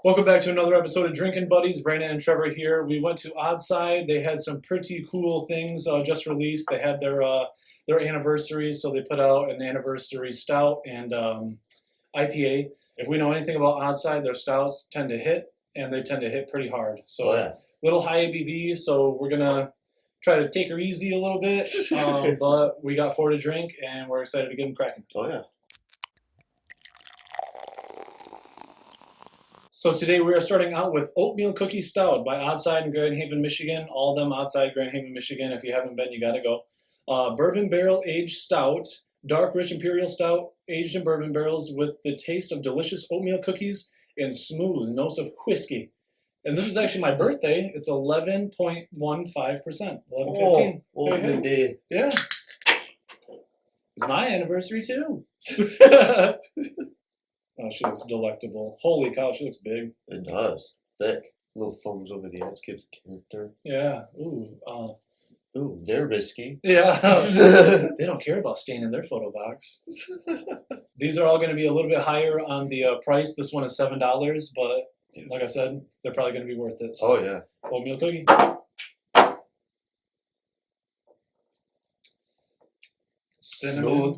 Welcome back to another episode of Drinking Buddies. Brandon and Trevor here. We went to Oddside. They had some pretty cool things just released. They had their anniversary, so they put out an anniversary stout and IPA. If we know anything about Oddside, their stouts tend to hit, and they tend to hit pretty hard. So little high ABV, so we're going to try to take her easy a little bit, but we got 4 to drink, and we're excited to get them cracking. Oh, yeah. So today we are starting out with Oatmeal Cookie Stout by Oddside in Grand Haven, Michigan. All of them outside Grand Haven, Michigan. If you haven't been, you got to go. Bourbon Barrel Aged Stout, dark, rich Imperial Stout, aged in bourbon barrels with the taste of delicious oatmeal cookies and smooth notes of whiskey. And this is actually my birthday. It's 11.15%. 11.15. Oh, good day. Yeah. It's my anniversary too. Oh, she looks delectable. Holy cow, she looks big. It does. Thick. Little foams over the edge gives character. Yeah. Ooh. Ooh, they're risky. Yeah. They don't care about staying in their photo box. These are all going to be a little bit higher on the price. This one is $7, but like I said, they're probably going to be worth it. So, oh, yeah. Oatmeal cookie. Cinnamon. Smooth.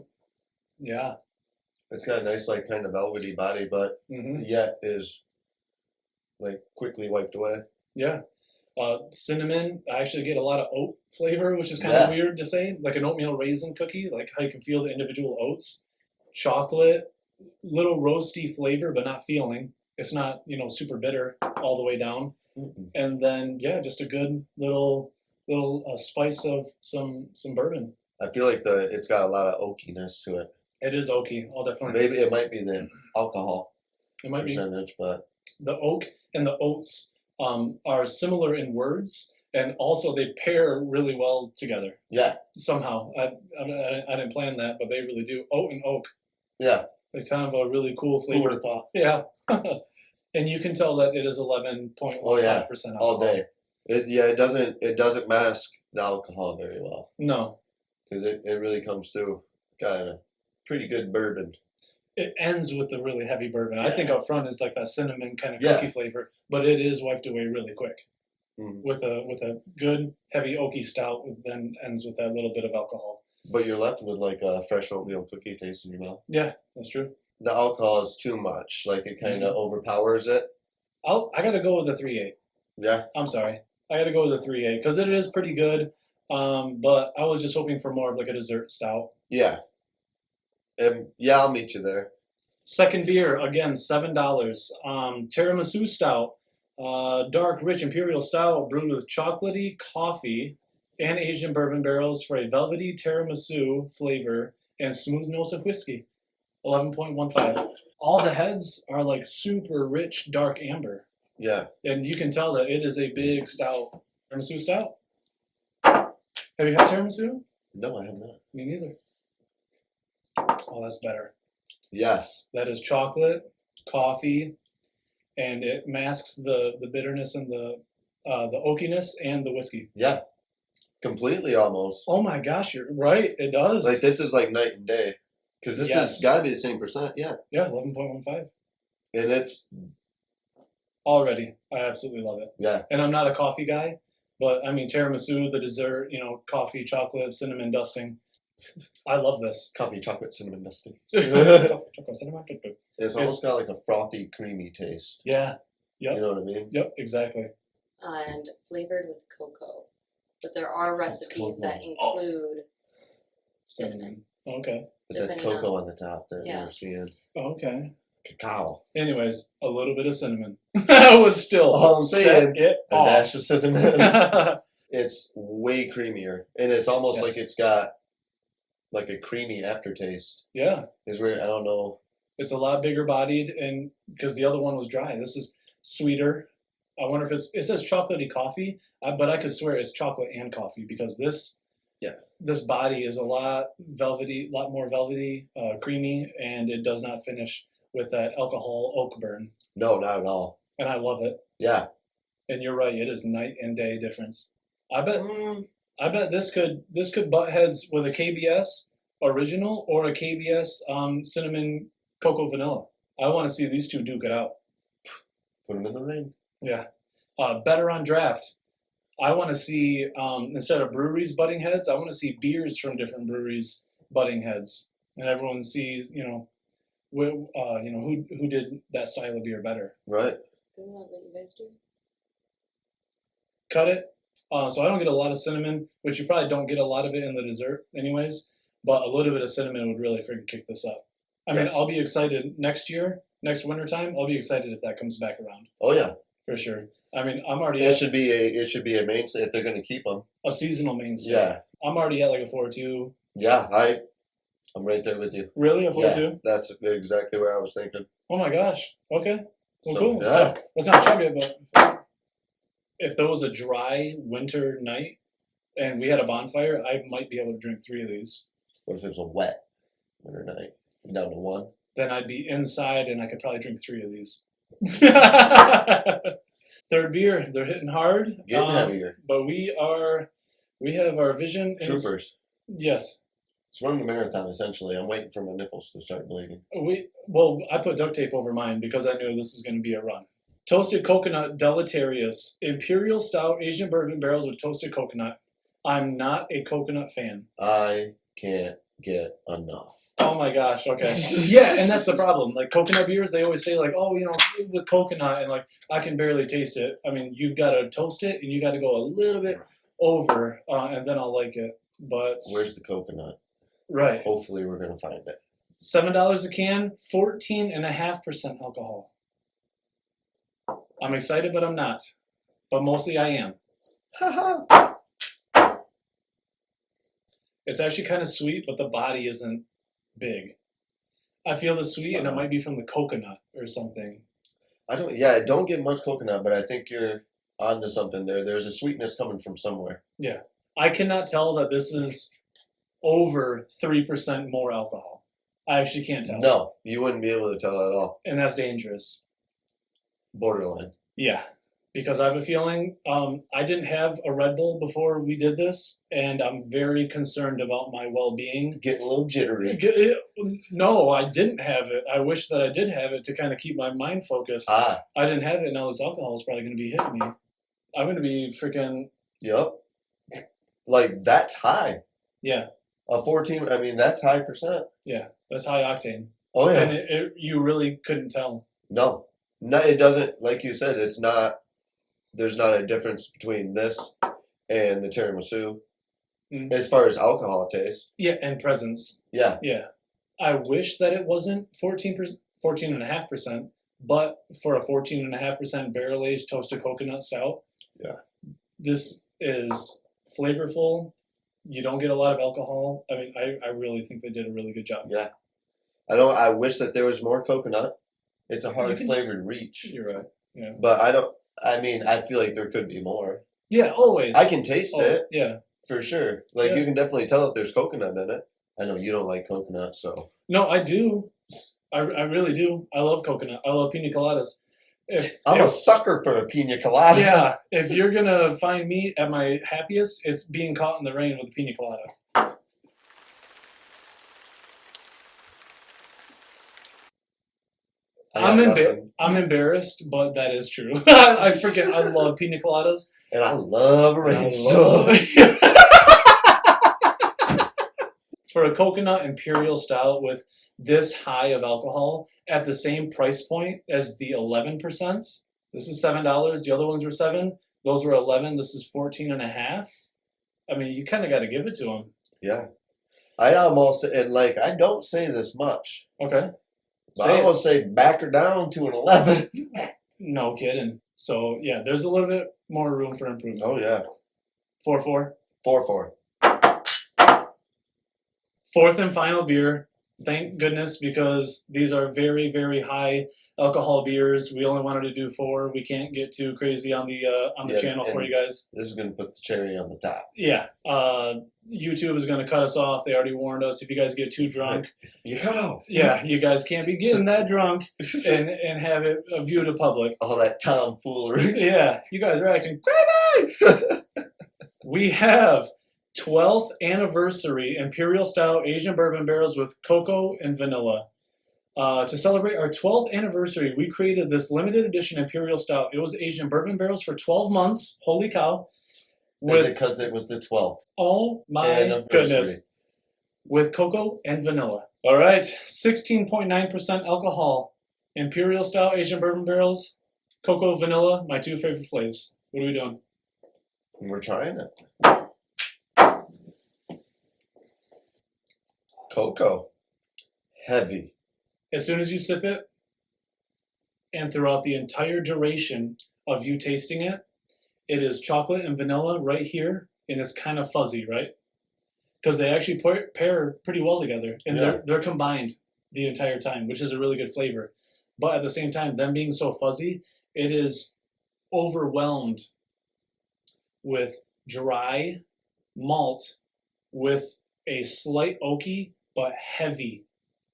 Yeah. It's got a nice, like, kind of velvety body, but yet is, like, quickly wiped away. Yeah. Cinnamon, I actually get a lot of oat flavor, which is kind of weird to say. Like an oatmeal raisin cookie, like how you can feel the individual oats. Chocolate, little roasty flavor, but not feeling. It's not, super bitter all the way down. And then, yeah, just a good little spice of some bourbon. I feel like it's got a lot of oakiness to it. It is oaky. I'll definitely. Maybe it might be the alcohol percentage, but the oak and the oats are similar in words, and also they pair really well together. Yeah. Somehow, I didn't plan that, but they really do. Oat and oak. Yeah. It's kind of a really cool flavor. Who would have thought? Yeah. And you can tell that it is 11.15% alcohol. All day. It doesn't mask the alcohol very well. No. Because it really comes through. Got a pretty good bourbon. It ends with a really heavy bourbon. Yeah. I think up front is like that cinnamon kind of cookie flavor, but it is wiped away really quick with a good heavy oaky stout. Then ends with that little bit of alcohol. But you're left with like a fresh oatmeal cookie taste in your mouth. Yeah, that's true. The alcohol is too much. Like it kind of overpowers it. I got to go with a 3.8. Yeah. I'm sorry. I got to go with a 3.8 because it is pretty good. But I was just hoping for more of like a dessert stout. Yeah. Yeah, I'll meet you there. Second beer, again, $7. Tiramisu Stout, dark, rich Imperial Style brewed with chocolatey coffee and aged in bourbon barrels for a velvety tiramisu flavor and smooth notes of whiskey. 11.15. All the heads are like super rich, dark amber. Yeah. And you can tell that it is a big stout. Tiramisu Stout? Have you had tiramisu? No, I have not. Me neither. Oh, that's better. Yes. That is chocolate, coffee, and it masks the bitterness and the oakiness and the whiskey. Yeah. Completely almost. Oh my gosh, you're right. It does. Like this is like night and day. Because this has got to be the same percent. Yeah. Yeah, 11.15. And it's... Already. I absolutely love it. Yeah. And I'm not a coffee guy, but I mean, tiramisu, the dessert, coffee, chocolate, cinnamon dusting. I love this. Coffee, chocolate, cinnamon dusting. Coffee, chocolate, cinnamon. It's almost got like a frothy, creamy taste. Yeah. Yep. You know what I mean? Yep, exactly. And flavored with cocoa. But there are recipes that include cinnamon. Okay. But that's cocoa on the top that you're seeing. Okay. Cacao. Anyways, a little bit of cinnamon. That was still all I'm saying. It a off. dash of cinnamon. It's way creamier. And it's almost like it's got like a creamy aftertaste. Yeah. Is where I don't know. It's a lot bigger bodied, and because the other one was dry, this is sweeter. I wonder if it says chocolatey coffee, but I could swear it's chocolate and coffee because this body is a lot more velvety, creamy, and it does not finish with that alcohol oak burn. No, not at all. And I love it. Yeah. And you're right, it is night and day difference. I bet this could butt heads with a KBS original or a KBS cinnamon cocoa vanilla. I want to see these two duke it out. Put them in the ring. Yeah. Better on draft. I want to see, instead of breweries butting heads, I want to see beers from different breweries butting heads. And everyone sees, who did that style of beer better. Right. Isn't that what you guys do? Cut it. So I don't get a lot of cinnamon, which you probably don't get a lot of it in the dessert anyways, but a little bit of cinnamon would really freaking kick this up. I mean, I'll be excited next wintertime, I'll be excited if that comes back around. Oh, yeah. For sure. I mean, I'm already It should be a mainstay if they're going to keep them. a seasonal mainstay. Yeah. I'm already at like a 4.2. Yeah, I'm right there with you. Really? A 4.2? Yeah, that's exactly where I was thinking. Oh my gosh. Okay. Well, So, cool. yeah. Let's not chug it, but if there was a dry winter night and we had a bonfire, I might be able to drink 3 of these. What if it was a wet winter night? Down to 1? Then I'd be inside and I could probably drink 3 of these. Third beer, they're hitting hard. Getting heavier. But we have our vision. Troopers. Yes. It's running the marathon, essentially. I'm waiting for my nipples to start bleeding. I put duct tape over mine because I knew this was going to be a run. Toasted coconut Deleterious. Imperial Style Asian bourbon barrels with toasted coconut. I'm not a coconut fan. I can't get enough. Oh my gosh, okay. Yeah, and that's the problem. Like coconut beers, they always say like, oh, with coconut, and like I can barely taste it. I mean, you've got to toast it and you got to go a little bit over, and then I'll like it. But where's the coconut? Right. Hopefully we're going to find it. $7 a can, 14.5% alcohol. I'm excited, but I'm not. But mostly I am. It's actually kind of sweet, but the body isn't big. I feel the sweet, and it might be from the coconut or something. I don't get much coconut, but I think you're onto something there. There's a sweetness coming from somewhere. Yeah. I cannot tell that this is over 3% more alcohol. I actually can't tell. No, you wouldn't be able to tell at all. And that's dangerous. Borderline. Yeah. Because I have a feeling I didn't have a Red Bull before we did this, and I'm very concerned about my well-being. Getting a little jittery. No, I didn't have it. I wish that I did have it to kind of keep my mind focused. I didn't have it. Now this alcohol is probably going to be hitting me. I'm going to be freaking... Yep. Like, that's high. Yeah. A 14, I mean, that's high percent. Yeah, that's high octane. Oh, yeah. And you really couldn't tell. No, it doesn't, like you said, there's not a difference between this and the tiramisu as far as alcohol taste. Yeah, and presence. Yeah. Yeah. I wish that it wasn't 14.5%, but for a 14.5% barrel-aged toasted coconut stout, yeah, this is flavorful. You don't get a lot of alcohol. I mean, I really think they did a really good job. Yeah. I wish that there was more coconut. It's a hard flavored reach. You're right. Yeah. But I feel like there could be more. Yeah, always. I can taste it. Yeah. For sure. Like, you can definitely tell if there's coconut in it. I know you don't like coconut, so. No, I do. I really do. I love coconut. I love pina coladas. I'm a sucker for a pina colada. Yeah. If you're going to find me at my happiest, it's being caught in the rain with a pina colada. I'm embarrassed, but that is true. I love pina coladas. And I love rain. For a coconut Imperial Style with this high of alcohol at the same price point as the 11%, this is $7. The other ones were $7. Those were 11. This is 14.5. I mean, you kind of got to give it to them. Yeah. I don't say this much. Okay. But I almost say back her down to an 11. No kidding. So, yeah, there's a little bit more room for improvement. Oh, yeah. 4-4? 4-4. Fourth and final beer. Thank goodness, because these are very, very high alcohol beers. We only wanted to do 4. We can't get too crazy on the channel for you guys. This is going to put the cherry on the top. Yeah. YouTube is going to cut us off. They already warned us. If you guys get too drunk, you cut off. Yeah, you guys can't be getting that drunk and have it viewed to public. All that tomfoolery. Yeah, you guys are acting crazy. We have 12th anniversary Imperial Style Asian bourbon barrels with cocoa and vanilla. To celebrate our 12th anniversary, we created this limited edition Imperial Stout. It was aged in bourbon barrels for 12 months. Holy cow. Is it because it was the 12th? Oh my anniversary? goodness. With cocoa and vanilla. All right, 16.9% alcohol. Imperial Style, aged in bourbon barrels. Cocoa, vanilla, my two favorite flavors. What are we doing? We're trying it. Cocoa. Heavy. As soon as you sip it, and throughout the entire duration of you tasting it, it is chocolate and vanilla right here, and it's kind of fuzzy, right? Because they actually pair pretty well together, and they're combined the entire time, which is a really good flavor. But at the same time, them being so fuzzy, it is overwhelmed with dry malt with a slight oaky but heavy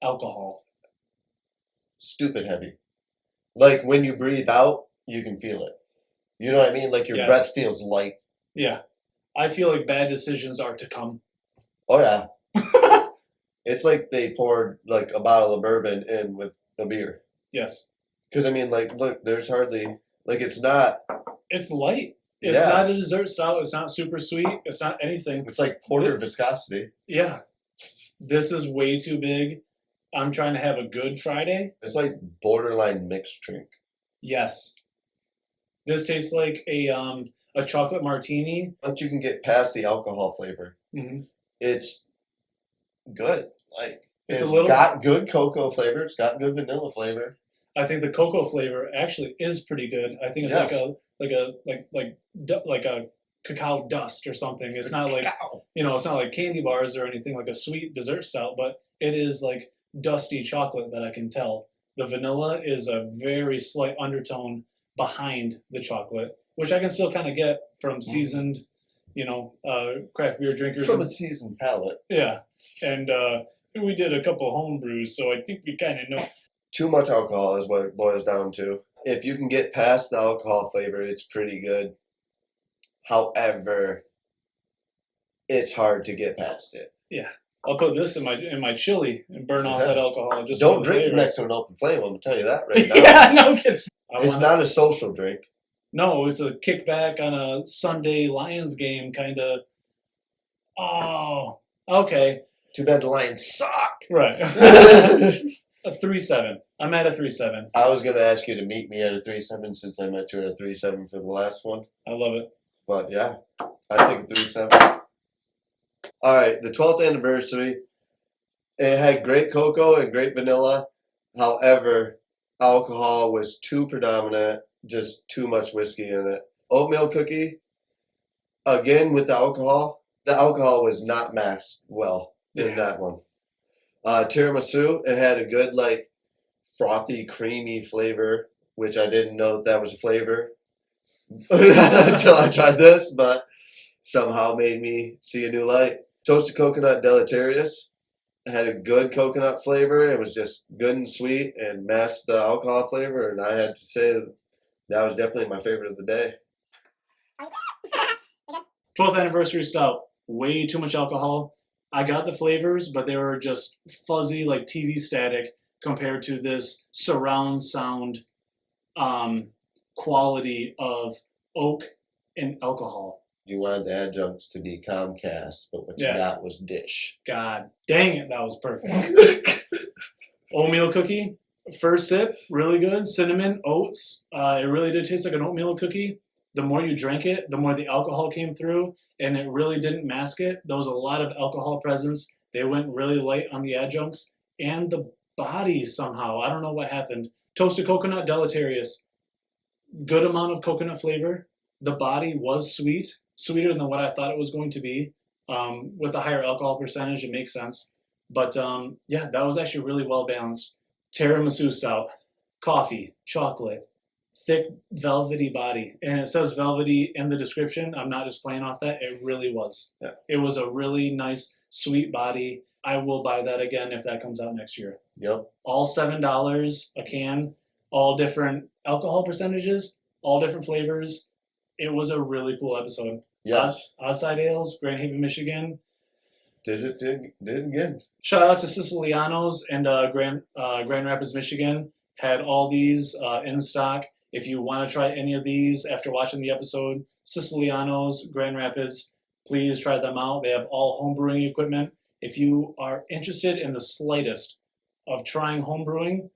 alcohol. Stupid heavy. Like when you breathe out, you can feel it. You know what I mean? Like your breath feels light. Yeah. I feel like bad decisions are to come. Oh, yeah. It's like they poured like a bottle of bourbon in with a beer. Yes. Because, I mean, like, look, there's hardly, like, it's not. It's light. It's not a dessert style. It's not super sweet. It's not anything. It's like porter viscosity. Yeah. This is way too big. I'm trying to have a good Friday. It's like borderline mixed drink. Yes. This tastes like a chocolate martini. Once you can get past the alcohol flavor, it's good. Like it's got good cocoa flavor. It's got good vanilla flavor. I think the cocoa flavor actually is pretty good. I think it's like a cacao dust or something. It's not like it's not like candy bars or anything like a sweet dessert stout, but it is like dusty chocolate that I can tell. The vanilla is a very slight undertone behind the chocolate, which I can still kind of get from seasoned, craft beer drinkers. From a seasoned palate. Yeah. And we did a couple home brews, so I think we kind of know. Too much alcohol is what it boils down to. If you can get past the alcohol flavor, it's pretty good. However, it's hard to get past it. Yeah. I'll put this in my chili and burn off that alcohol. Just don't drink next to an open flame. I'm gonna tell you that right now. Yeah, no kidding. It's not a social drink. No, it's a kickback on a Sunday Lions game, kind of. Oh, okay. Too bad the Lions suck. Right. A 3-7. I'm at a 3-7. I was gonna ask you to meet me at a 3-7 since I met you at a 3-7 for the last one. I love it. But yeah, I think a 3-7. All right, the 12th anniversary. It had great cocoa and great vanilla. However, alcohol was too predominant, just too much whiskey in it. Oatmeal cookie, again with the alcohol was not masked well in that one. Tiramisu, it had a good like frothy, creamy flavor, which I didn't know that was a flavor until I tried this, but somehow made me see a new light. Toasted coconut Deleterious. It had a good coconut flavor. It was just good and sweet and masked the alcohol flavor, and I had to say that was definitely my favorite of the day. 12th anniversary stout. Way too much alcohol. I got the flavors, but they were just fuzzy, like TV static, compared to this surround sound quality of oak and alcohol. You wanted the adjuncts to be Comcast, but what you got was Dish. God dang it, that was perfect. Oatmeal cookie, first sip, really good. Cinnamon, oats. It really did taste like an oatmeal cookie. The more you drank it, the more the alcohol came through, and it really didn't mask it. There was a lot of alcohol presence. They went really light on the adjuncts, and the body somehow, I don't know what happened. Toasted coconut Deleterious. Good amount of coconut flavor. The body was sweet, sweeter than what I thought it was going to be. With a higher alcohol percentage, it makes sense. But that was actually really well balanced. Tiramisu Stout, coffee, chocolate, thick velvety body. And it says velvety in the description. I'm not just playing off that. It really was. Yeah. It was a really nice, sweet body. I will buy that again if that comes out next year. Yep. All $7 a can, all different alcohol percentages, all different flavors. It was a really cool episode. Yes. Outside Ales, Grand Haven, Michigan. Did it again. Shout out to Siciliano's and Grand Rapids, Michigan. Had all these in stock. If you want to try any of these after watching the episode, Siciliano's, Grand Rapids, please try them out. They have all home brewing equipment. If you are interested in the slightest of trying home brewing,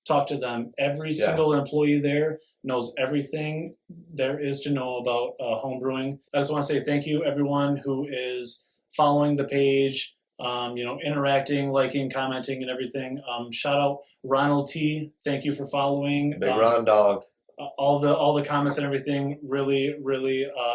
talk to them. Every single employee there knows everything there is to know about home brewing. I just want to say thank you, everyone who is following the page, interacting, liking, commenting, and everything. Shout out Ronald T. Thank you for following. Big Ron Dog. All the comments and everything really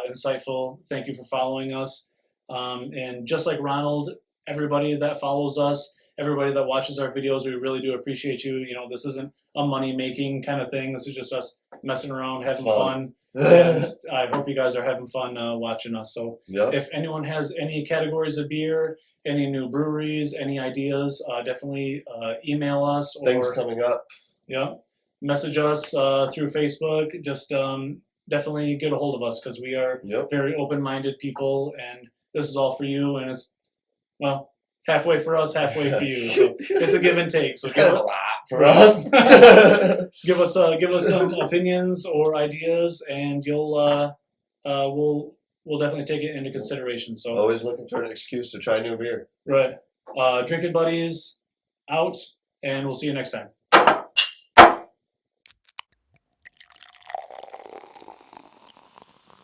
insightful. Thank you for following us. And just like Ronald, everybody that follows us, everybody that watches our videos, we really do appreciate you. This isn't a money-making kind of thing. This is just us messing around, having fun. And I hope you guys are having fun watching us. So if anyone has any categories of beer, any new breweries, any ideas, definitely email us. Or, things coming up. Yeah. Message us through Facebook. Just definitely get a hold of us because we are very open-minded people. And this is all for you. And it's, well, halfway for us, halfway for you. So it's a give and take. So it's kind of a lot for us. give us some opinions or ideas, and we'll definitely take it into consideration. So always looking for an excuse to try new beer. Right. Drinking Buddies out, and we'll see you next time.